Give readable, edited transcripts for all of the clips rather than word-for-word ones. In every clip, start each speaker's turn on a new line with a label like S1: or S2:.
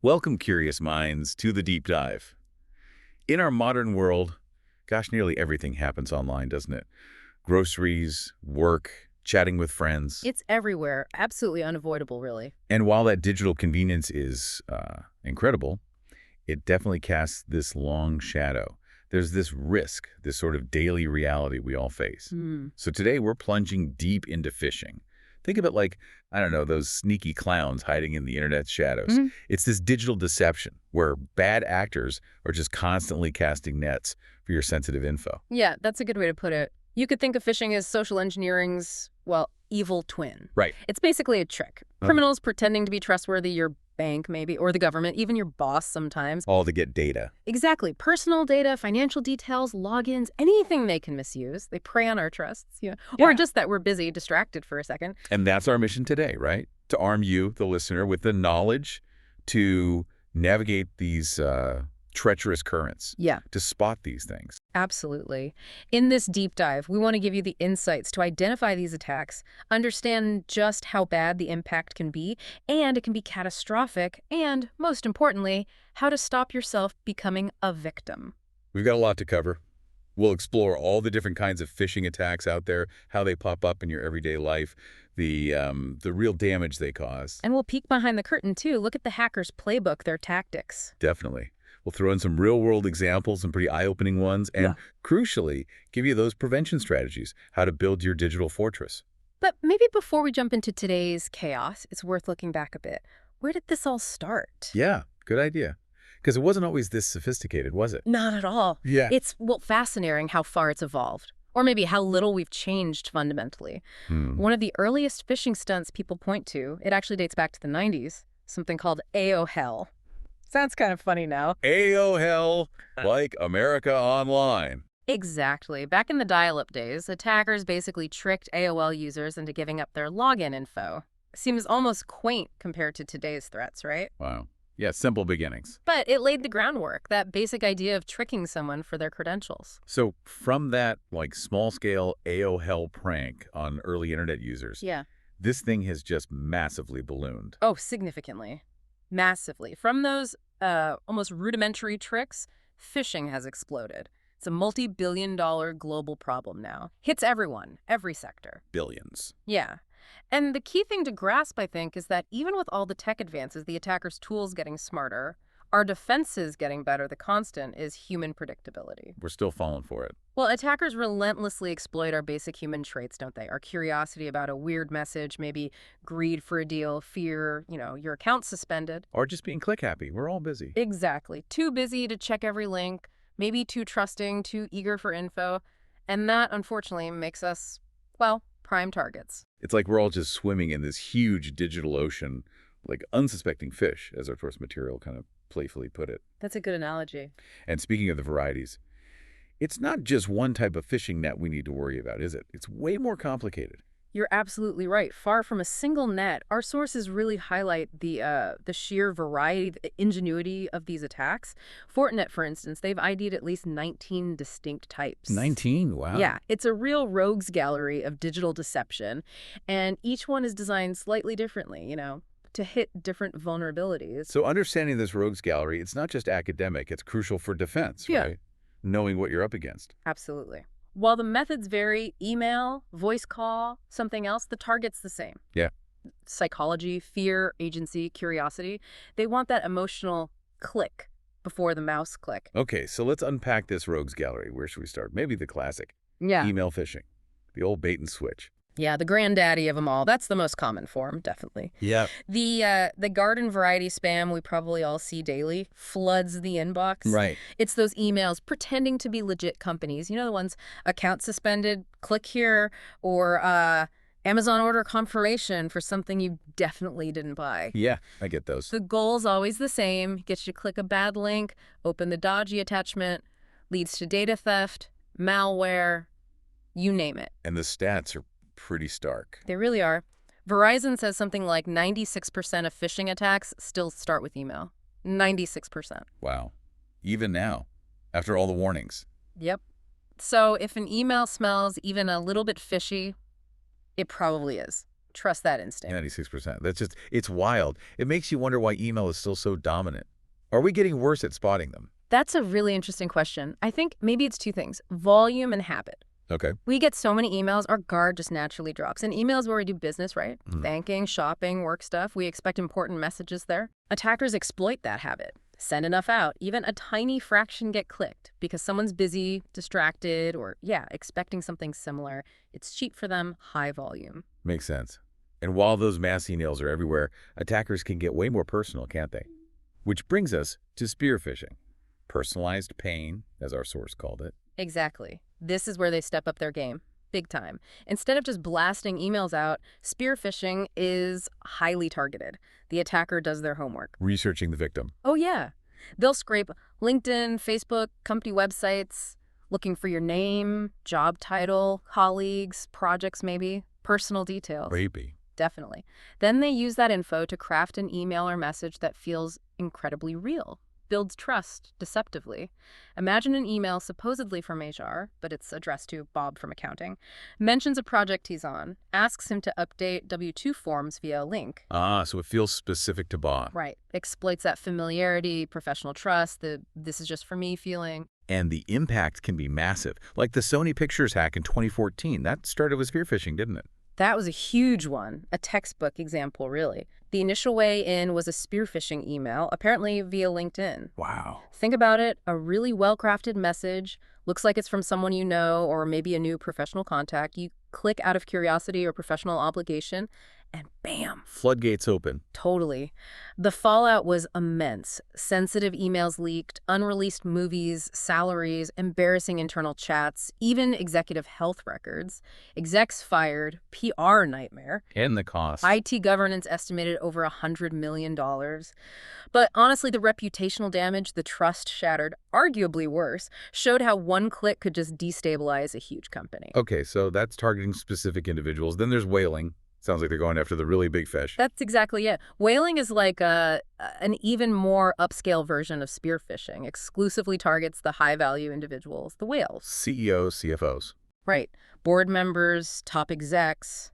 S1: Welcome, curious minds, to the deep dive. In our modern world, gosh, nearly everything happens online, doesn't it? Groceries, work, chatting with friends.
S2: It's everywhere. Absolutely unavoidable, really.
S1: And while that digital convenience is incredible, it definitely casts this long shadow. There's this risk, this sort of daily reality we all face. So today we're plunging deep into phishing. Think of it like, I don't know, those sneaky clowns hiding in the internet's shadows. It's this digital deception where bad actors are just constantly casting nets for your sensitive info.
S2: Yeah, that's a good way to put it. You could think of phishing as social engineering's, well, evil twin.
S1: Right.
S2: It's basically a trick. Criminals pretending to be trustworthy, your bank maybe, or the government, even your boss sometimes.
S1: All to get data.
S2: Exactly. Personal data, financial details, logins, anything they can misuse. They prey on our trusts, Or just that we're busy, distracted for a second.
S1: And that's our mission today, right? To arm you, the listener, with the knowledge to navigate these treacherous currents.
S2: Yeah.
S1: To spot these things.
S2: Absolutely. In this deep dive, we want to give you the insights to identify these attacks, understand just how bad the impact can be, and it can be catastrophic, and, most importantly, how to stop yourself becoming a victim.
S1: We've got a lot to cover. We'll explore all the different kinds of phishing attacks out there, how they pop up in your everyday life, the real damage they cause.
S2: And we'll peek behind the curtain, too. Look at the hackers' playbook, their tactics.
S1: Definitely. We'll throw in some real-world examples, some pretty eye-opening ones, and crucially, give you those prevention strategies, how to build your digital fortress.
S2: But maybe before we jump into today's chaos, it's worth looking back a bit. Where did this all start?
S1: Yeah, good idea. Because it wasn't always this sophisticated, was it?
S2: Not at all.
S1: Yeah.
S2: It's, well, fascinating how far it's evolved. Or maybe how little we've changed fundamentally. One of the earliest phishing stunts people point to, it actually dates back to the 90s, something called AOL. Sounds kind of funny now.
S1: AOL, like America Online.
S2: Exactly. Back in the dial-up days, attackers basically tricked AOL users into giving up their login info. Seems almost quaint compared to today's threats, right?
S1: Wow. Yeah, simple beginnings.
S2: But it laid the groundwork, that basic idea of tricking someone for their credentials.
S1: So from that, small-scale AOL prank on early internet users, this thing has just massively ballooned.
S2: Oh, significantly. Massively. From those almost rudimentary tricks, phishing has exploded. It's a multi-billion-dollar global problem now. Hits everyone, every sector.
S1: Billions.
S2: Yeah. And the key thing to grasp, I think, is that even with all the tech advances, the attackers' tools getting smarter, our defenses getting better, the constant is human predictability.
S1: We're still falling for it.
S2: Well, attackers relentlessly exploit our basic human traits, don't they? Our curiosity about a weird message, maybe greed for a deal, fear, your account suspended.
S1: Or just being click-happy. We're all busy.
S2: Exactly. Too busy to check every link, maybe too trusting, too eager for info. And that, unfortunately, makes us, well, prime targets.
S1: It's like we're all just swimming in this huge digital ocean, like unsuspecting fish, as our source material kind of playfully put it.
S2: That's a good analogy.
S1: And speaking of the varieties, it's not just one type of phishing net we need to worry about, is it? It's way more complicated.
S2: You're absolutely right. Far from a single net, our sources really highlight the sheer variety, the ingenuity of these attacks. Fortinet, for instance, they've ID'd at least 19 distinct types.
S1: 19? Wow.
S2: Yeah, it's a real rogues gallery of digital deception, and each one is designed slightly differently, to hit different vulnerabilities.
S1: So understanding this rogues gallery, it's not just academic, it's crucial for defense, right? Knowing what you're up against.
S2: Absolutely. While the methods vary, email, voice call, something else, the target's the same.
S1: Yeah.
S2: Psychology, fear, agency, curiosity. They want that emotional click before the mouse click.
S1: Okay, so let's unpack this rogues gallery. Where should we start? Maybe the classic.
S2: Yeah.
S1: Email phishing. The old bait and switch.
S2: Yeah, the granddaddy of them all. That's the most common form, definitely.
S1: Yeah.
S2: The garden variety spam we probably all see daily floods the inbox.
S1: Right.
S2: It's those emails pretending to be legit companies. The ones, account suspended, click here, or Amazon order confirmation for something you definitely didn't buy.
S1: Yeah, I get those.
S2: The goal's always the same. Gets you to click a bad link, open the dodgy attachment, leads to data theft, malware, you name it.
S1: And the stats are pretty stark.
S2: They really are. Verizon says something like 96% of phishing attacks still start with email. 96%.
S1: Wow. Even now, after all the warnings.
S2: Yep. So if an email smells even a little bit fishy, it probably is. trust that instinct.
S1: 96%. It's wild. It makes you wonder why email is still so dominant. Are we getting worse at spotting them?
S2: That's a really interesting question. I think maybe it's two things, volume and habit.
S1: Okay.
S2: We get so many emails, our guard just naturally drops. And emails where we do business, right? Banking, shopping, work stuff, we expect important messages there. Attackers exploit that habit. Send enough out, even a tiny fraction get clicked because someone's busy, distracted, or, expecting something similar. It's cheap for them, high volume.
S1: Makes sense. And while those mass emails are everywhere, attackers can get way more personal, can't they? Which brings us to spear phishing. Personalized pain, as our source called it.
S2: Exactly. This is where they step up their game. Big time. Instead of just blasting emails out, spear phishing is highly targeted. The attacker does their homework.
S1: Researching the victim.
S2: Oh, yeah. They'll scrape LinkedIn, Facebook, company websites, looking for your name, job title, colleagues, projects maybe, personal details.
S1: Creepy.
S2: Definitely. Then they use that info to craft an email or message that feels incredibly real. Builds trust deceptively. Imagine an email supposedly from HR, but it's addressed to Bob from accounting, mentions a project he's on, asks him to update W-2 forms via a link.
S1: So it feels specific to Bob.
S2: Right. Exploits that familiarity, professional trust, the this is just for me feeling.
S1: And the impact can be massive. Like the Sony Pictures hack in 2014. That started with spear phishing, didn't it?
S2: That was a huge one, a textbook example, really. The initial way in was a spear phishing email, apparently via LinkedIn.
S1: Wow.
S2: Think about it, a really well-crafted message, looks like it's from someone you know or maybe a new professional contact. You click out of curiosity or professional obligation, and bam.
S1: Floodgates open.
S2: Totally. The fallout was immense. Sensitive emails leaked, unreleased movies, salaries, embarrassing internal chats, even executive health records. Execs fired, PR nightmare.
S1: And the cost.
S2: IT governance estimated over $100 million. But honestly, the reputational damage, the trust shattered, arguably worse, showed how one click could just destabilize a huge company.
S1: Okay, so that's targeting specific individuals. Then there's whaling. Sounds like they're going after the really big fish.
S2: That's exactly it. Whaling is like an even more upscale version of spear phishing, exclusively targets the high-value individuals, the whales.
S1: CEOs, CFOs.
S2: Right. Board members, top execs.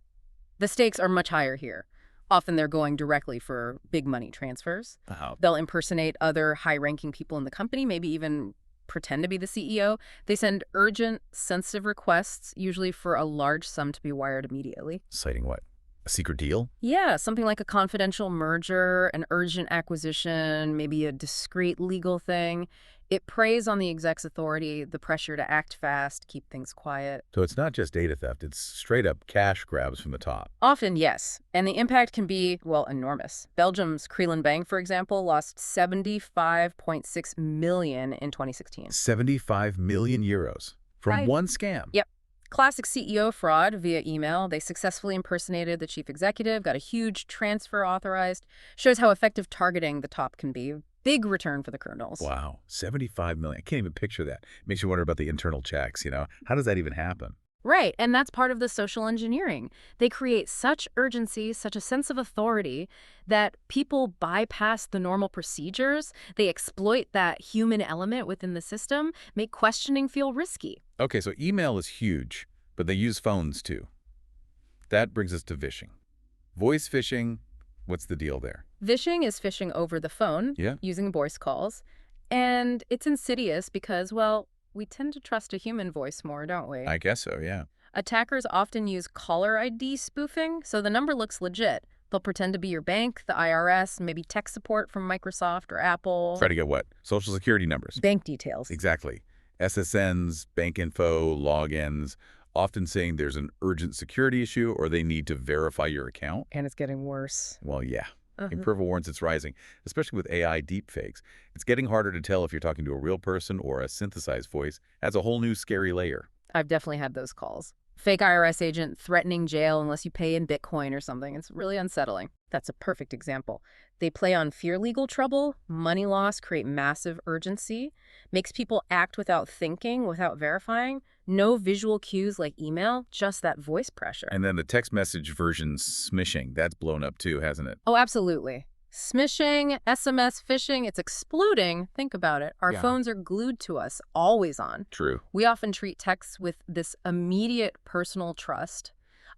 S2: The stakes are much higher here. Often they're going directly for big money transfers.
S1: Wow.
S2: They'll impersonate other high-ranking people in the company, maybe even pretend to be the CEO. They send urgent, sensitive requests, usually for a large sum to be wired immediately.
S1: Citing what? A secret deal?
S2: Yeah, something like a confidential merger, an urgent acquisition, maybe a discreet legal thing. It preys on the exec's authority, the pressure to act fast, keep things quiet.
S1: So it's not just data theft, it's straight up cash grabs from the top.
S2: Often, yes. And the impact can be, well, enormous. Belgium's Kreeland Bank, for example, lost 75.6 million in 2016.
S1: 75 million euros from one scam.
S2: Yep. Classic CEO fraud via email. They successfully impersonated the chief executive, got a huge transfer authorized. Shows how effective targeting the top can be. Big return for the colonels.
S1: Wow, 75 million. I can't even picture that. Makes you wonder about the internal checks, How does that even happen?
S2: Right, and that's part of the social engineering. They create such urgency, such a sense of authority, that people bypass the normal procedures. They exploit that human element within the system, make questioning feel risky.
S1: Okay, so email is huge, but they use phones too. That brings us to phishing. Voice phishing, what's the deal there?
S2: Phishing is phishing over the phone, using voice calls. And it's insidious because, well, we tend to trust a human voice more, don't we?
S1: I guess so, yeah.
S2: Attackers often use caller ID spoofing, so the number looks legit. They'll pretend to be your bank, the IRS, maybe tech support from Microsoft or Apple.
S1: Try to get what? Social security numbers.
S2: Bank details.
S1: Exactly. SSNs, bank info, logins, often saying there's an urgent security issue or they need to verify your account.
S2: And it's getting worse.
S1: Well, yeah. Imperva warns it's rising, especially with AI deepfakes. It's getting harder to tell if you're talking to a real person or a synthesized voice. Adds a whole new scary layer.
S2: I've definitely had those calls. Fake IRS agent threatening jail unless you pay in Bitcoin or something. It's really unsettling. That's a perfect example. They play on fear legal trouble, money loss, create massive urgency, makes people act without thinking, without verifying. No visual cues like email, just that voice pressure.
S1: And then the text message version smishing, that's blown up too, hasn't it?
S2: Oh, absolutely. Smishing, SMS phishing, it's exploding. Think about it. Our phones are glued to us, always on.
S1: True.
S2: We often treat texts with this immediate personal trust.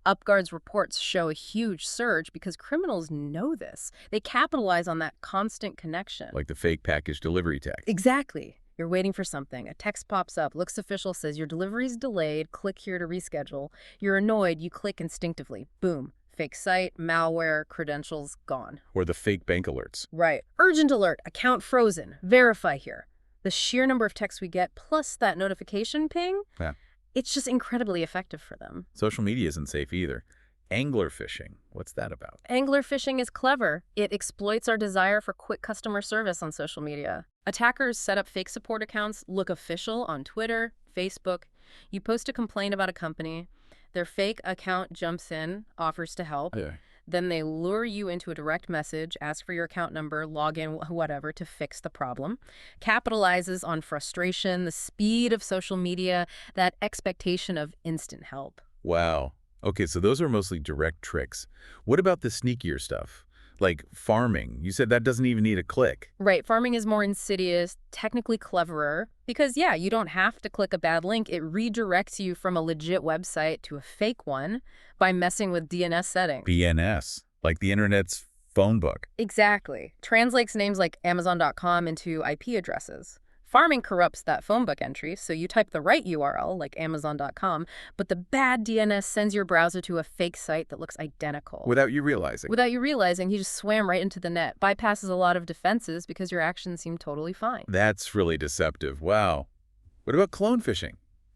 S2: UpGuard's reports show a huge surge because criminals know this. They capitalize on that constant connection.
S1: Like the fake package delivery tech.
S2: Exactly. You're waiting for something. A text pops up, looks official, says your delivery's delayed, click here to reschedule. You're annoyed, you click instinctively. Boom. Fake site, malware, credentials gone.
S1: Or the fake bank alerts.
S2: Right. Urgent alert, account frozen, verify here. The sheer number of texts we get, plus that notification ping, it's just incredibly effective for them.
S1: Social media isn't safe either. Angler phishing, what's that about?
S2: Angler phishing is clever. It exploits our desire for quick customer service on social media. Attackers set up fake support accounts, look official on Twitter, Facebook. You post a complaint about a company. Their fake account jumps in, offers to help.
S1: Yeah.
S2: Then they lure you into a direct message, ask for your account number, log in, whatever, to fix the problem. Capitalizes on frustration, the speed of social media, that expectation of instant help.
S1: Wow. Okay, so those are mostly direct tricks. What about the sneakier stuff? Like farming. You said that doesn't even need a click.
S2: Right. Farming is more insidious, technically cleverer, because, yeah, you don't have to click a bad link. It redirects you from a legit website to a fake one by messing with DNS settings.
S1: BNS, like the internet's phone book.
S2: Exactly. Translates names like Amazon.com into IP addresses. Farming corrupts that phone book entry, so you type the right URL, like Amazon.com, but the bad DNS sends your browser to a fake site that looks identical.
S1: Without you realizing.
S2: Without you realizing, he just swam right into the net, bypasses a lot of defenses because your actions seem totally fine.
S1: That's really deceptive. Wow. What about clone phishing?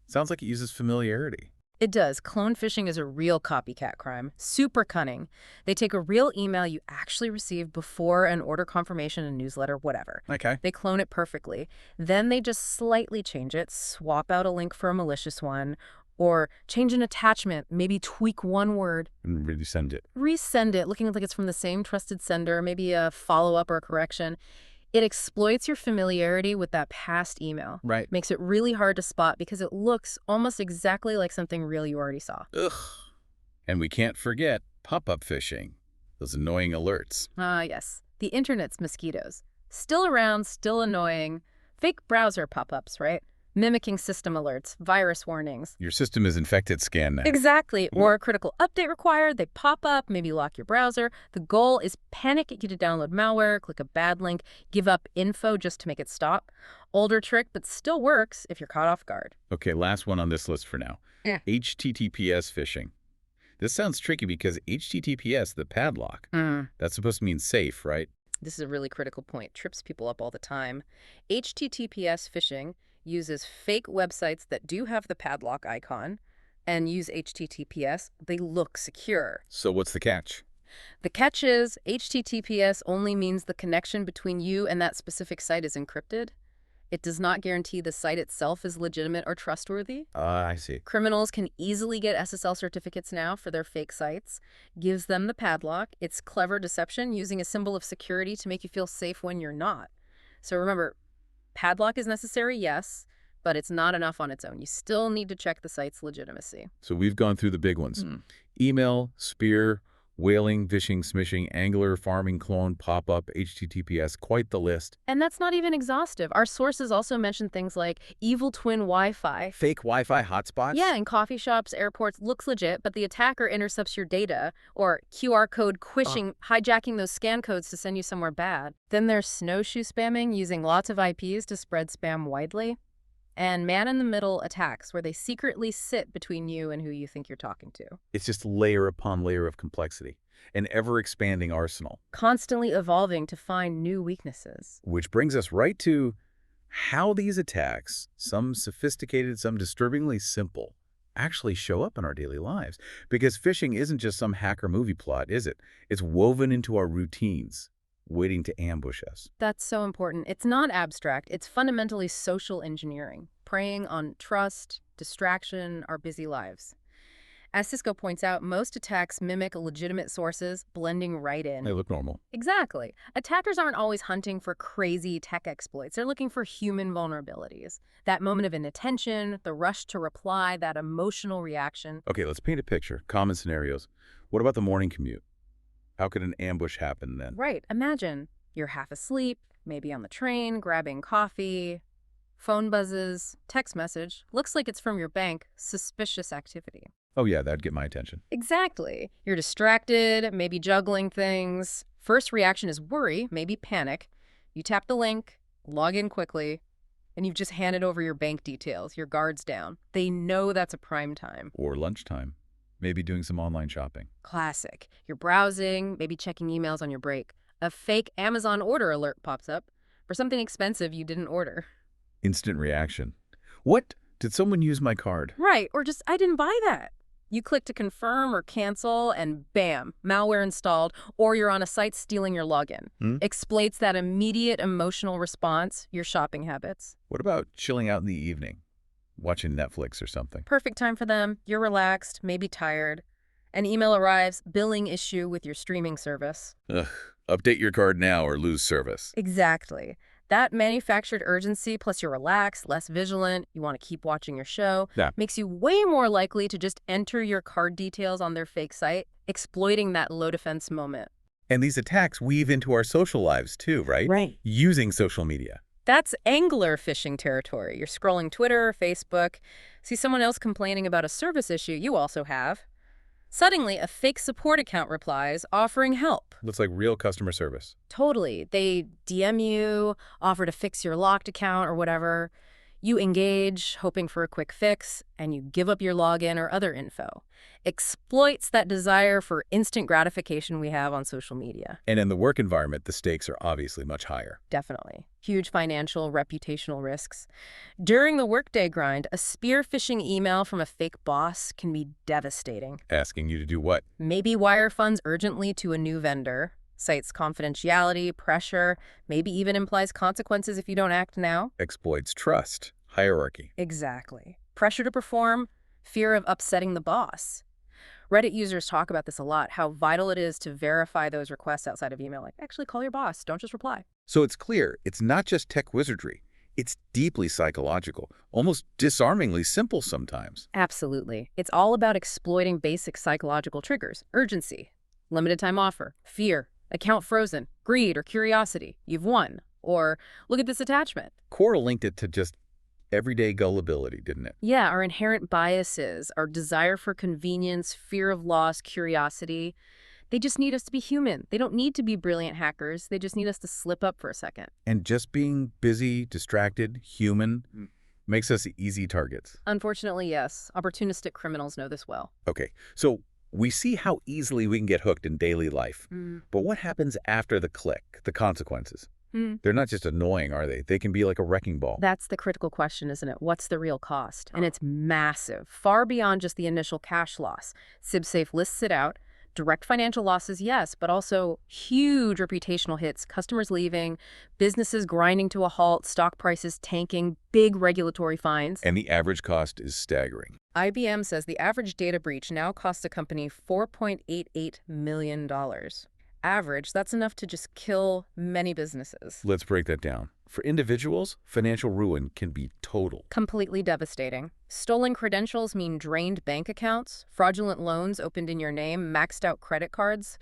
S1: Sounds like it uses familiarity.
S2: It does. Clone phishing is a real copycat crime. Super cunning. They take a real email you actually received before an order confirmation, a newsletter, whatever.
S1: Okay.
S2: They clone it perfectly. Then they just slightly change it, swap out a link for a malicious one, or change an attachment, maybe tweak one word.
S1: And resend it.
S2: Resend it, looking like it's from the same trusted sender, maybe a follow-up or a correction. It exploits your familiarity with that past email.
S1: Right.
S2: Makes it really hard to spot because it looks almost exactly like something real you already saw.
S1: Ugh. And we can't forget pop-up phishing. Those annoying alerts.
S2: Yes. The internet's mosquitoes. Still around, still annoying. Fake browser pop-ups, right? Mimicking system alerts, virus warnings.
S1: Your system is infected scan now.
S2: Exactly. Or a critical update required. They pop up, maybe lock your browser. The goal is panic, get you to download malware, click a bad link, give up info just to make it stop. Older trick, but still works if you're caught off guard.
S1: Okay, last one on this list for now.
S2: Yeah.
S1: HTTPS phishing. This sounds tricky because HTTPS, the padlock, that's supposed to mean safe, right?
S2: This is a really critical point. Trips people up all the time. HTTPS phishing uses fake websites that do have the padlock icon and use HTTPS. They look secure.
S1: So what's the catch?
S2: The catch is HTTPS only means the connection between you and that specific site is encrypted. It does not guarantee the site itself is legitimate or trustworthy.
S1: I see.
S2: Criminals can easily get SSL certificates now for their fake sites. Gives them the padlock. It's clever deception using a symbol of security to make you feel safe when you're not. So remember, padlock is necessary, yes, but it's not enough on its own. You still need to check the site's legitimacy.
S1: So we've gone through the big ones. Email, spear, whaling, phishing, smishing, angler, farming, clone, pop-up, HTTPS, quite the list.
S2: And that's not even exhaustive. Our sources also mention things like evil twin Wi-Fi.
S1: Fake Wi-Fi hotspots?
S2: Yeah, in coffee shops, airports, looks legit, but the attacker intercepts your data, or QR code quishing, hijacking those scan codes to send you somewhere bad. Then there's snowshoe spamming, using lots of IPs to spread spam widely. And man-in-the-middle attacks, where they secretly sit between you and who you think you're talking to.
S1: It's just layer upon layer of complexity, an ever-expanding arsenal.
S2: Constantly evolving to find new weaknesses.
S1: Which brings us right to how these attacks, some sophisticated, some disturbingly simple, actually show up in our daily lives. Because phishing isn't just some hacker movie plot, is it? It's woven into our routines, waiting to ambush us.
S2: That's so important. It's not abstract. It's fundamentally social engineering, preying on trust, distraction, our busy lives. As Cisco points out, most attacks mimic legitimate sources, blending right in.
S1: They look normal.
S2: Exactly. Attackers aren't always hunting for crazy tech exploits. They're looking for human vulnerabilities. That moment of inattention, the rush to reply, that emotional reaction.
S1: Okay, let's paint a picture. Common scenarios. What about the morning commute? How could an ambush happen then?
S2: Right. Imagine you're half asleep, maybe on the train, grabbing coffee. Phone buzzes, text message. Looks like it's from your bank. Suspicious activity.
S1: Oh yeah, that'd get my attention.
S2: Exactly. You're distracted, maybe juggling things. First reaction is worry, maybe panic. You tap the link, log in quickly, and you've just handed over your bank details, your guard's down. They know that's a prime time.
S1: Or lunchtime. Maybe doing some online shopping.
S2: Classic. You're browsing, maybe checking emails on your break. A fake Amazon order alert pops up for something expensive you didn't order.
S1: Instant reaction. What? Did someone use my card?
S2: Right, or just, I didn't buy that. You click to confirm or cancel, and bam, malware installed, or you're on a site stealing your login. Exploits that immediate emotional response, your shopping habits.
S1: What about chilling out in the evening? Watching Netflix or something?
S2: Perfect time for them. You're relaxed, maybe tired. An email arrives, billing issue with your streaming service.
S1: Ugh. Update your card now or lose service.
S2: Exactly. That manufactured urgency, plus you're relaxed, less vigilant, you want to keep watching your show, makes you way more likely to just enter your card details on their fake site, exploiting that low defense moment.
S1: And these attacks weave into our social lives too, right?
S2: Right.
S1: Using social media.
S2: That's angler phishing territory. You're scrolling Twitter or Facebook, see someone else complaining about a service issue you also have. Suddenly, a fake support account replies, offering help.
S1: Looks like real customer service.
S2: Totally. They DM you, offer to fix your locked account or whatever. You engage, hoping for a quick fix, and you give up your login or other info. Exploits that desire for instant gratification we have on social media.
S1: And in the work environment, the stakes are obviously much higher.
S2: Definitely. Huge financial, reputational risks. During the workday grind, a spear phishing email from a fake boss can be devastating.
S1: Asking you to do what?
S2: Maybe wire funds urgently to a new vendor, cites confidentiality, pressure, maybe even implies consequences if you don't act now.
S1: Exploits trust, hierarchy.
S2: Exactly. Pressure to perform, fear of upsetting the boss. Reddit users talk about this a lot, how vital it is to verify those requests outside of email. Like, actually call your boss, don't just reply.
S1: So it's clear, it's not just tech wizardry. It's deeply psychological, almost disarmingly simple sometimes.
S2: Absolutely. It's all about exploiting basic psychological triggers. Urgency, limited time offer, fear, account frozen, greed or curiosity. You've won. Or look at this attachment.
S1: Quora linked it to just everyday gullibility, didn't it?
S2: Yeah, our inherent biases, our desire for convenience, fear of loss, curiosity. They just need us to be human. They don't need to be brilliant hackers. They just need us to slip up for a second.
S1: And just being busy, distracted, human makes us easy targets.
S2: Unfortunately, yes. Opportunistic criminals know this well.
S1: Okay, so we see how easily we can get hooked in daily life. But what happens after the click, the consequences? They're not just annoying, are they? They can be like a wrecking ball.
S2: That's the critical question, isn't it? What's the real cost? And it's massive, far beyond just the initial cash loss. SibSafe lists it out. Direct financial losses, yes, but also huge reputational hits, customers leaving, businesses grinding to a halt, stock prices tanking, big regulatory fines.
S1: And the average cost is staggering.
S2: IBM says the average data breach now costs a company $4.88 million. Average, that's enough to just kill many businesses.
S1: Let's break that down. For individuals, financial ruin can be total.
S2: Completely devastating. Stolen credentials mean drained bank accounts, fraudulent loans opened in your name, maxed out credit cards.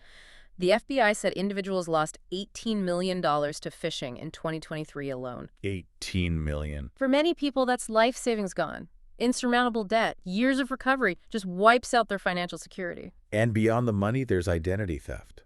S2: The FBI said individuals lost $18 million to phishing in 2023 alone.
S1: 18 million.
S2: For many people, that's life savings gone. Insurmountable debt, years of recovery, just wipes out their financial security.
S1: And beyond the money, there's identity theft.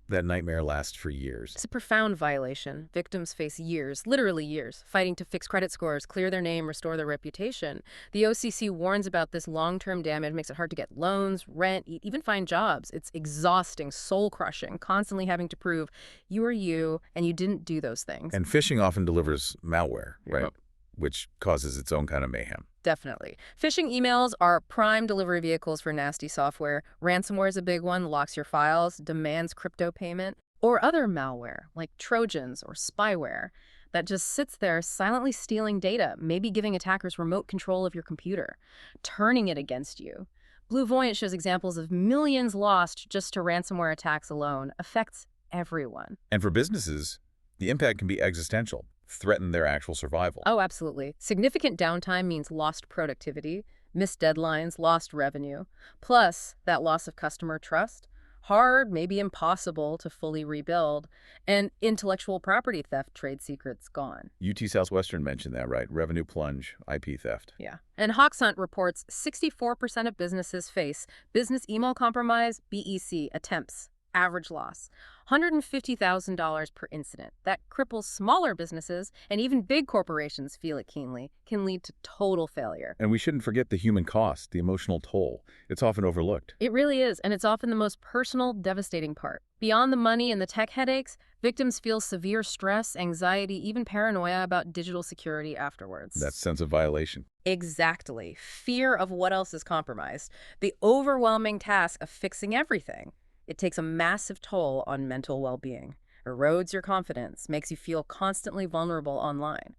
S1: That nightmare lasts for years.
S2: It's a profound violation. Victims face years, literally years, fighting to fix credit scores, clear their name, restore their reputation. The OCC warns about this long-term damage, makes it hard to get loans, rent, even find jobs. It's exhausting, soul-crushing, constantly having to prove you are you and you didn't do those things.
S1: And phishing often delivers malware, right? Which causes its own kind of mayhem.
S2: Definitely. Phishing emails are prime delivery vehicles for nasty software. Ransomware is a big one, locks your files, demands crypto payment, or other malware like Trojans or spyware that just sits there silently stealing data, maybe giving attackers remote control of your computer, turning it against you. Blue Voyant shows examples of millions lost just to ransomware attacks alone. Affects everyone.
S1: And for businesses, the impact can be existential. Threaten their actual survival.
S2: Oh, absolutely. Significant downtime means lost productivity, missed deadlines, lost revenue. Plus, that loss of customer trust. hard, maybe impossible to fully rebuild, and intellectual property theft, trade secrets gone.
S1: UT Southwestern mentioned that, right? Revenue plunge, IP theft.
S2: Yeah. And Hawkshunt reports 64% of businesses face business email compromise, BEC, attempts. Average loss, $150,000 per incident. That cripples smaller businesses, and even big corporations feel it keenly, can lead to total failure.
S1: And we shouldn't forget the human cost, the emotional toll. It's often overlooked.
S2: It really is, and it's often the most personal, devastating part. Beyond the money and the tech headaches, victims feel severe stress, anxiety, even paranoia about digital security afterwards.
S1: That sense of violation.
S2: Exactly. Fear of what else is compromised. The overwhelming task of fixing everything. It takes a massive toll on mental well-being, erodes your confidence, makes you feel constantly vulnerable online.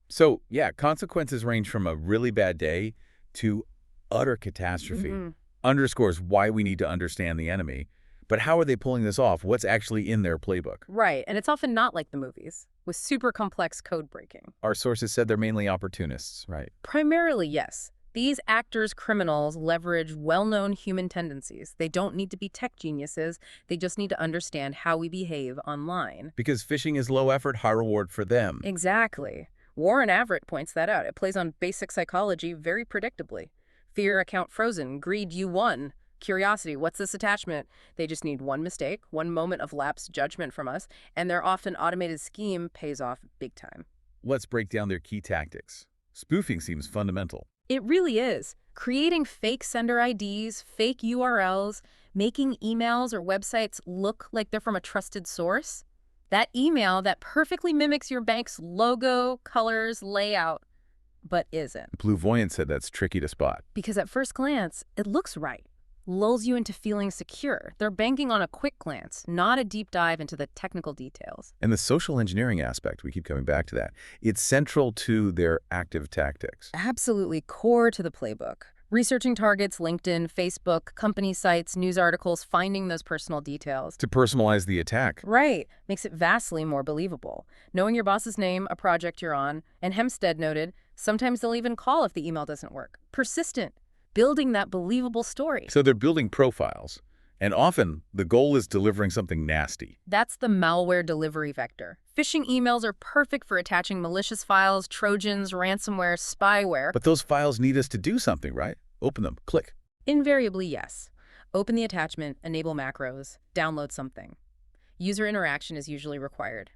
S1: So, yeah, consequences range from a really bad day to utter catastrophe. Underscores why we need to understand the enemy. But how are they pulling this off? What's actually in their playbook?
S2: Right, and it's often not like the movies, with super complex code breaking.
S1: Our sources said they're mainly opportunists, right?
S2: Primarily, yes. These actors, criminals, leverage well-known human tendencies. They don't need to be tech geniuses. They just need to understand how we behave online.
S1: Because phishing is low effort, high reward for them.
S2: Exactly. Warren Averett points that out. It plays on basic psychology very predictably. Fear, account frozen. Greed, you won. Curiosity, what's this attachment? They just need one mistake, one moment of lapsed judgment from us, and their often automated scheme pays off big time.
S1: Let's break down their key tactics. Spoofing seems fundamental.
S2: It really is. Creating fake sender IDs, fake URLs, making emails or websites look like they're from a trusted source. That email that perfectly mimics your bank's logo, colors, layout, but isn't.
S1: Blue Voyant said that's tricky to spot.
S2: Because at first glance, it looks right. Lulls you into feeling secure. They're banking on a quick glance, not a deep dive into the technical details.
S1: And the social engineering aspect, we keep coming back to that. It's central to their active tactics.
S2: Absolutely core to the playbook. Researching targets, LinkedIn, Facebook, company sites, news articles, finding those personal details.
S1: To personalize the attack.
S2: Right. Makes it vastly more believable. Knowing your boss's name, a project you're on, and Hempstead noted, sometimes they'll even call if the email doesn't work. Persistent. Building that believable story.
S1: So they're building profiles. And often, the goal is delivering something nasty.
S2: That's the malware delivery vector. Phishing emails are perfect for attaching malicious files, trojans, ransomware, spyware.
S1: But those files need us to do something, right? Open them. Click.
S2: Invariably, yes. Open the attachment, enable macros, download something. User interaction is usually required.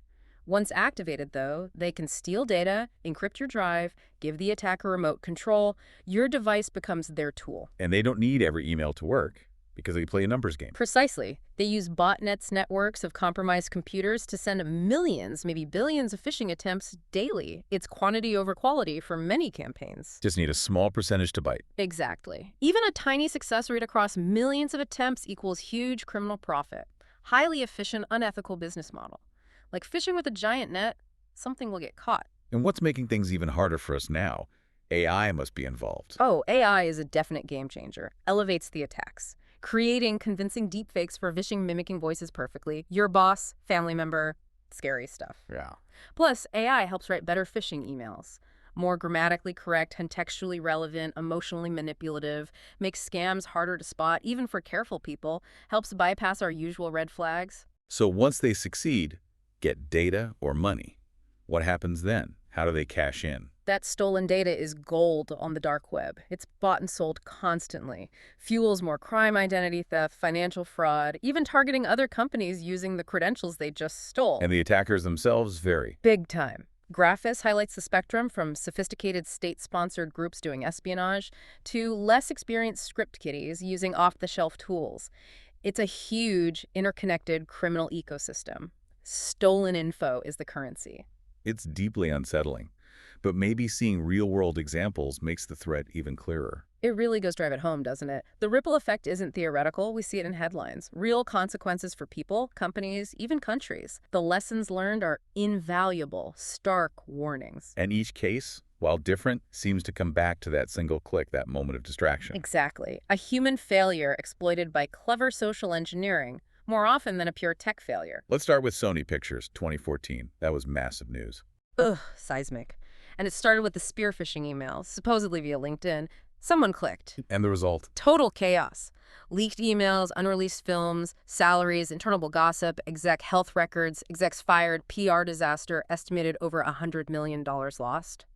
S2: Once activated, though, they can steal data, encrypt your drive, give the attacker remote control. Your device becomes their tool.
S1: And they don't need every email to work because they play a numbers game.
S2: Precisely. They use botnets networks of compromised computers to send millions, maybe billions of phishing attempts daily. It's quantity over quality for many campaigns.
S1: Just need a small percentage to bite.
S2: Exactly. Even a tiny success rate across millions of attempts equals huge criminal profit. Highly efficient, unethical business model. Like fishing with a giant net, something will get caught.
S1: And what's making things even harder for us now? AI must be involved.
S2: Oh, AI is a definite game changer. Elevates the attacks. Creating convincing deepfakes for phishing mimicking voices perfectly. Your boss, family member, scary stuff.
S1: Yeah.
S2: Plus, AI helps write better phishing emails. More grammatically correct, contextually relevant, emotionally manipulative, makes scams harder to spot, even for careful people, helps bypass our usual red flags.
S1: So once they succeed, get data or money. What happens then? How do they cash in?
S2: That stolen data is gold on the dark web. It's bought and sold constantly. Fuels more crime, identity theft, financial fraud, even targeting other companies using the credentials they just stole.
S1: And the attackers themselves vary.
S2: Big time. Graphis highlights the spectrum from sophisticated state-sponsored groups doing espionage to less experienced script kiddies using off-the-shelf tools. It's a huge, interconnected criminal ecosystem. Stolen info is the currency.
S1: It's deeply unsettling. But maybe seeing real-world examples makes the threat even clearer.
S2: It really does drive it home, doesn't it? The ripple effect isn't theoretical. We see it in headlines. Real consequences for people, companies, even countries. The lessons learned are invaluable, stark warnings.
S1: And each case, while different, seems to come back to that single click, that moment of distraction.
S2: Exactly. A human failure exploited by clever social engineering, more often than a pure tech failure.
S1: Let's start with Sony Pictures, 2014. That was massive news.
S2: Ugh, seismic. And it started with the spear phishing emails, supposedly via LinkedIn. Someone clicked.
S1: And the result?
S2: Total chaos. Leaked emails, unreleased films, salaries, internal gossip, exec health records, execs fired, PR disaster, estimated over $100 million lost.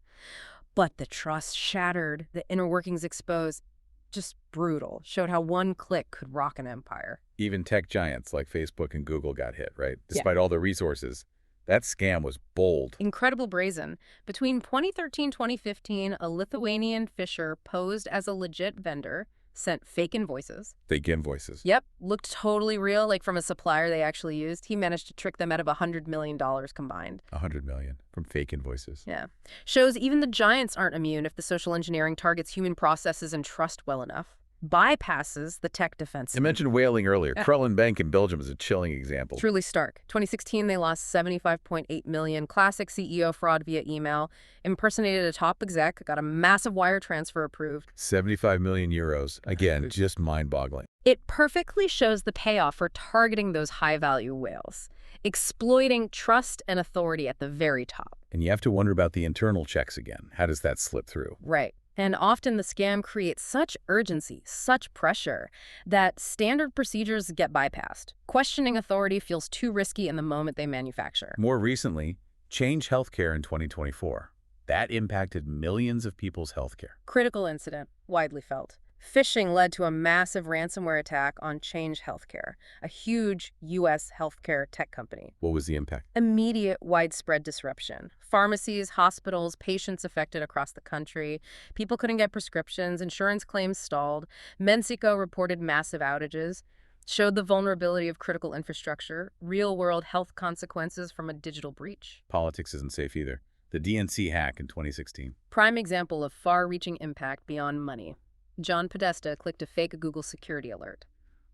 S2: But the trust shattered, the inner workings exposed. Just brutal. Showed how one click could rock an empire.
S1: Even tech giants like Facebook and Google got hit, right?
S2: Yeah.
S1: Despite all their resources. That scam was bold.
S2: Incredible brazen. Between 2013-2015, a Lithuanian Fisher posed as a legit vendor, sent fake invoices.
S1: Fake invoices.
S2: Yep, looked totally real, like from a supplier they actually used. He managed to trick them out of $100 million combined.
S1: $100 million from fake invoices.
S2: Yeah. Shows even the giants aren't immune if the social engineering targets human processes and trust well enough. Bypasses the tech defense.
S1: I mentioned whaling earlier.
S2: Yeah.
S1: Krellin Bank in Belgium is a chilling example.
S2: Truly stark. 2016, they lost $75.8 million. Classic CEO fraud via email. Impersonated a top exec. Got a massive wire transfer approved.
S1: 75 million euros. Again, just mind-boggling.
S2: It perfectly shows the payoff for targeting those high-value whales. Exploiting trust and authority at the very top.
S1: And you have to wonder about the internal checks again. How does that slip through?
S2: Right. And often the scam creates such urgency, such pressure, that standard procedures get bypassed. Questioning authority feels too risky in the moment they manufacture.
S1: More recently, Change Healthcare in 2024. That impacted millions of people's healthcare.
S2: Critical incident, widely felt. Phishing led to a massive ransomware attack on Change Healthcare, a huge U.S. healthcare tech company.
S1: What was the impact?
S2: Immediate widespread disruption. Pharmacies, hospitals, patients affected across the country. People couldn't get prescriptions. Insurance claims stalled. Mexico reported massive outages. Showed the vulnerability of critical infrastructure. Real-world health consequences from a digital breach.
S1: Politics isn't safe either. The DNC hack in 2016.
S2: Prime example of far-reaching impact beyond money. John Podesta clicked a fake Google security alert.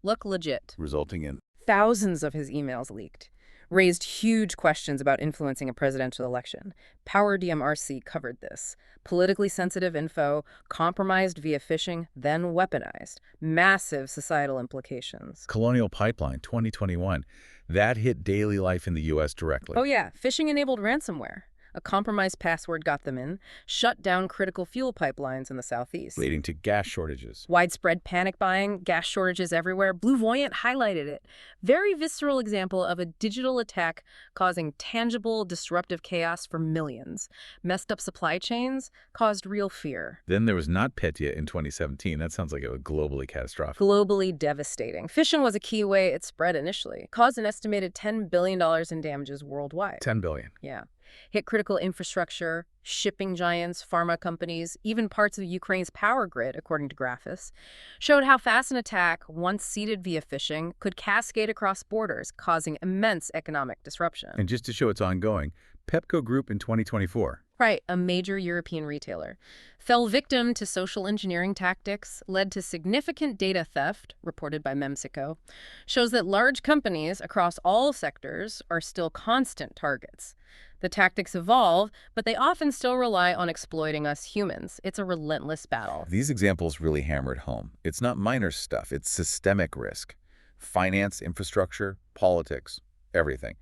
S2: Look legit.
S1: Resulting in
S2: Thousands of his emails leaked. Raised huge questions about influencing a presidential election. Power DMRC covered this. Politically sensitive info, compromised via phishing, then weaponized. Massive societal implications.
S1: Colonial Pipeline 2021. That hit daily life in the U.S. directly.
S2: Oh yeah, phishing-enabled ransomware. A compromised password got them in, shut down critical fuel pipelines in the southeast.
S1: Leading to gas shortages.
S2: Widespread panic buying, gas shortages everywhere. Blue Voyant highlighted it. Very visceral example of a digital attack causing tangible, disruptive chaos for millions. Messed up supply chains caused real fear.
S1: Then there was NotPetya in 2017. That sounds like it was globally catastrophic.
S2: Globally devastating. Phishing was a key way it spread initially. Caused an estimated $10 billion in damages worldwide.
S1: 10 billion.
S2: Yeah. Hit critical infrastructure, shipping giants, pharma companies, even parts of Ukraine's power grid, according to Graphis. Showed how fast an attack, once seeded via phishing, could cascade across borders, causing immense economic disruption.
S1: And just to show it's ongoing, Pepco Group in 2024.
S2: Right, a major European retailer. Fell victim to social engineering tactics, led to significant data theft, reported by Mexico. Shows that large companies across all sectors are still constant targets. The tactics evolve, but they often still rely on exploiting us humans. It's a relentless battle.
S1: These examples really hammered home. It's not minor stuff, it's systemic risk. Finance, infrastructure, politics, everything.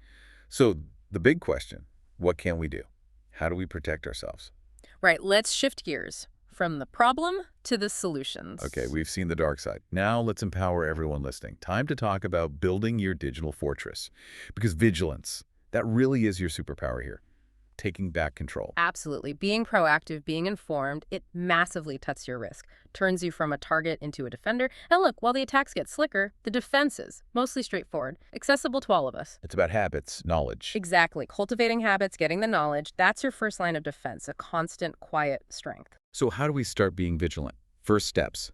S1: So the big question, what can we do? How do we protect ourselves?
S2: Right, let's shift gears from the problem to the solutions.
S1: Okay, we've seen the dark side. Now let's empower everyone listening. Time to talk about building your digital fortress. Because vigilance, that really is your superpower here. Taking back control.
S2: Absolutely. Being proactive, being informed, it massively cuts your risk. Turns you from a target into a defender. And look, while the attacks get slicker, the defenses, mostly straightforward, accessible to all of us.
S1: It's about habits, knowledge.
S2: Exactly. Cultivating habits, getting the knowledge, that's your first line of defense, a constant, quiet strength.
S1: So how do we start being vigilant? First steps.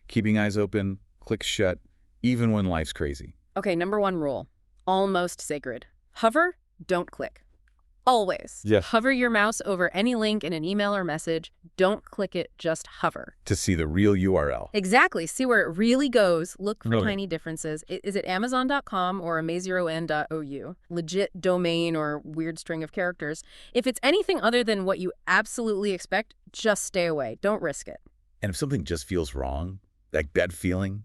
S1: Keeping eyes open, clicks shut, even when life's crazy.
S2: Okay, number one rule. Almost sacred. Hover, don't click. Always.
S1: Yes.
S2: Hover your mouse over any link in an email or message. Don't click it, just hover.
S1: To see the real URL.
S2: Exactly. See where it really goes. Look for
S1: Really?
S2: tiny differences. Is it Amazon.com or amazeron.ou? Legit domain or weird string of characters. If it's anything other than what you absolutely expect, just stay away. Don't risk it.
S1: And if something just feels wrong, like bad feeling,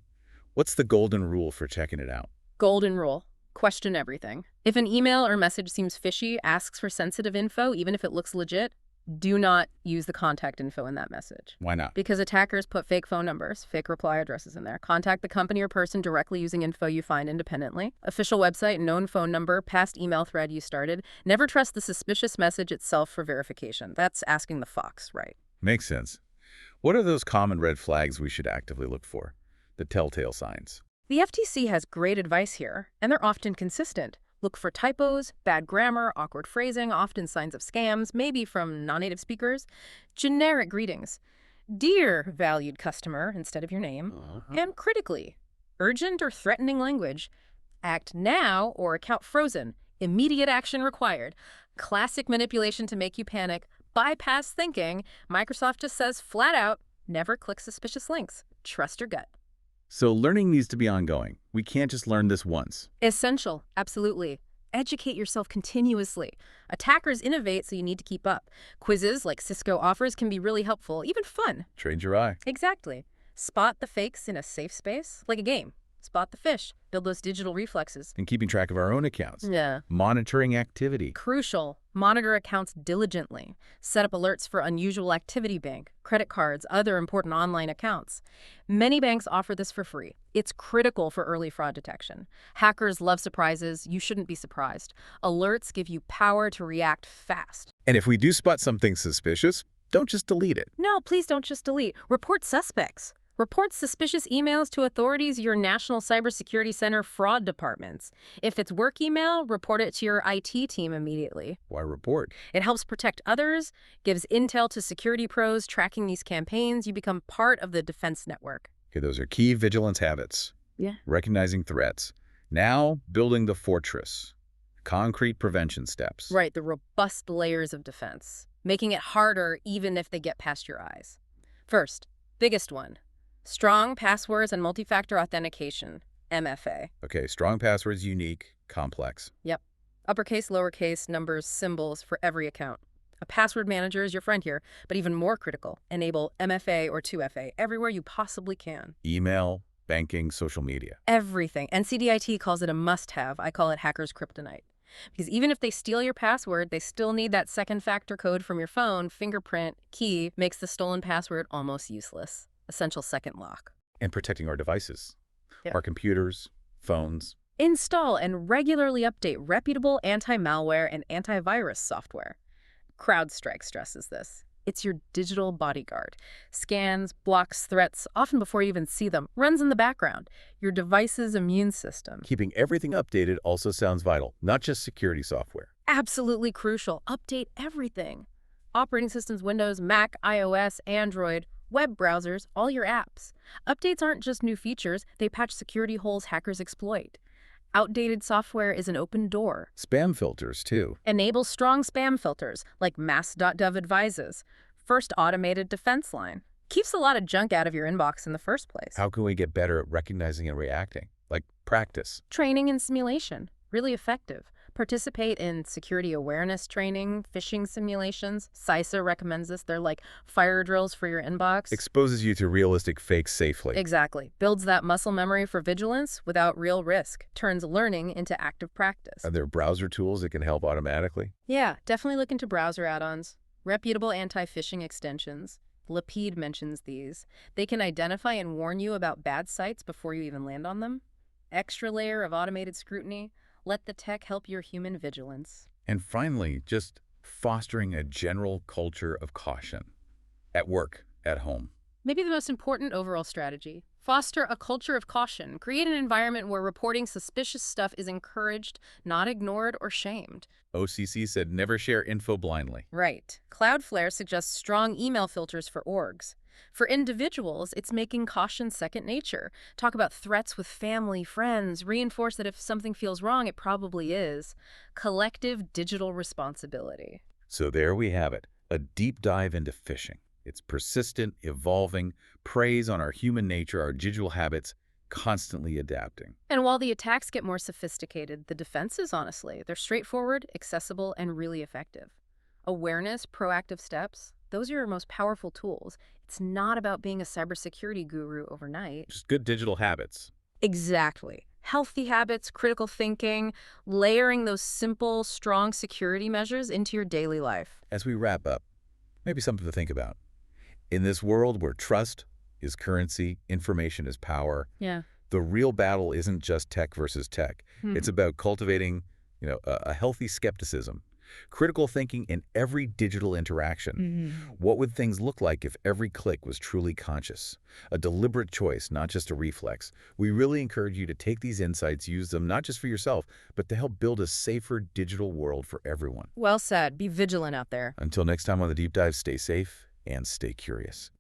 S1: what's the golden rule for checking it out?
S2: Golden rule. Question everything. If an email or message seems fishy, asks for sensitive info, even if it looks legit, Do not use the contact info in that message.
S1: Why not?
S2: Because attackers put fake phone numbers, fake reply addresses in there. Contact the company or person directly using info you find independently. Official website, known phone number, past email thread you started. Never trust the suspicious message itself for verification. That's asking the fox, right?
S1: Makes sense. What are those common red flags we should actively look for? The telltale signs.
S2: The FTC has great advice here, and they're often consistent. Look for typos, bad grammar, awkward phrasing, often signs of scams, maybe from non-native speakers. Generic greetings. Dear valued customer instead of your name. And critically, urgent or threatening language. Act now or account frozen. Immediate action required. Classic manipulation to make you panic. Bypass thinking. Microsoft just says flat out, never click suspicious links. Trust your gut.
S1: So learning needs to be ongoing. We can't just learn this once.
S2: Essential, absolutely. Educate yourself continuously. Attackers innovate, so you need to keep up. Quizzes like Cisco offers can be really helpful, even fun.
S1: Train your eye.
S2: Exactly. Spot the fakes in a safe space, like a game. Spot the fish. Build those digital reflexes.
S1: And keeping track of our own accounts.
S2: Yeah.
S1: Monitoring activity.
S2: Crucial. Monitor accounts diligently. Set up alerts for unusual activity bank, credit cards, other important online accounts. Many banks offer this for free. It's critical for early fraud detection. Hackers love surprises. You shouldn't be surprised. Alerts give you power to react fast.
S1: And if we do spot something suspicious, don't just delete it.
S2: No, please don't just delete. Report suspects. Report suspicious emails to authorities, your National Cybersecurity Center fraud departments. If it's work email, report it to your IT team immediately.
S1: Why report?
S2: It helps protect others, gives intel to security pros tracking these campaigns. You become part of the defense network.
S1: Okay, those are key vigilance habits.
S2: Yeah.
S1: Recognizing threats. Now, building the fortress. Concrete prevention steps.
S2: Right, the robust layers of defense, making it harder even if they get past your eyes. First, biggest one. Strong passwords and multi-factor authentication, MFA.
S1: Okay, strong passwords, unique, complex.
S2: Yep. Uppercase, lowercase, numbers, symbols for every account. A password manager is your friend here, but even more critical, enable MFA or 2FA everywhere you possibly can.
S1: Email, banking, social media.
S2: Everything. NCDIT calls it a must-have. I call it hacker's kryptonite. Because even if they steal your password, they still need that second factor code from your phone. Fingerprint, key, makes the stolen password almost useless. Essential second lock.
S1: And protecting our devices.
S2: Yeah.
S1: Our computers, phones.
S2: Install and regularly update reputable anti-malware and antivirus software. CrowdStrike stresses this. It's your digital bodyguard. Scans, blocks threats, often before you even see them. Runs in the background. Your device's immune system.
S1: Keeping everything updated also sounds vital, not just security software.
S2: Absolutely crucial. Update everything. Operating systems, Windows, Mac, iOS, Android, web browsers, all your apps. Updates aren't just new features, they patch security holes hackers exploit. Outdated software is an open door.
S1: Spam filters, too.
S2: Enable strong spam filters, like mass.gov advises. First automated defense line. Keeps a lot of junk out of your inbox in the first place.
S1: How can we get better at recognizing and reacting? Like practice.
S2: Training and simulation. Really effective. Participate in security awareness training, phishing simulations. CISA recommends this. They're like fire drills for your inbox.
S1: Exposes you to realistic fakes safely.
S2: Exactly. Builds that muscle memory for vigilance without real risk. Turns learning into active practice.
S1: Are there browser tools that can help automatically?
S2: Yeah, definitely look into browser add-ons. Reputable anti-phishing extensions. Lapid mentions these. They can identify and warn you about bad sites before you even land on them. Extra layer of automated scrutiny. Let the tech help your human vigilance.
S1: And finally, just fostering a general culture of caution. At work, at home.
S2: Maybe the most important overall strategy. Foster a culture of caution. Create an environment where reporting suspicious stuff is encouraged, not ignored or shamed.
S1: OCC said never share info blindly.
S2: Right. Cloudflare suggests strong email filters for orgs. For individuals, it's making caution second nature. Talk about threats with family, friends. Reinforce that if something feels wrong, it probably is. Collective digital responsibility.
S1: So there we have it, a deep dive into phishing. It's persistent, evolving, preys on our human nature, our digital habits, constantly adapting.
S2: And while the attacks get more sophisticated, the defenses, honestly, they're straightforward, accessible, and really effective. Awareness, proactive steps, those are your most powerful tools. It's not about being a cybersecurity guru overnight.
S1: Just good digital habits.
S2: Exactly. Healthy habits, critical thinking, layering those simple, strong security measures into your daily life.
S1: As we wrap up, Maybe something to think about. In this world where trust is currency, information is power,
S2: Yeah.
S1: the real battle isn't just tech versus tech. It's about cultivating, a healthy skepticism, critical thinking in every digital interaction. What would things look like if every click was truly conscious? A deliberate choice, not just a reflex. We really encourage you to take these insights, use them not just for yourself, but to help build a safer digital world for everyone.
S2: Well said. Be vigilant out there.
S1: Until next time on The Deep Dive, stay safe and stay curious.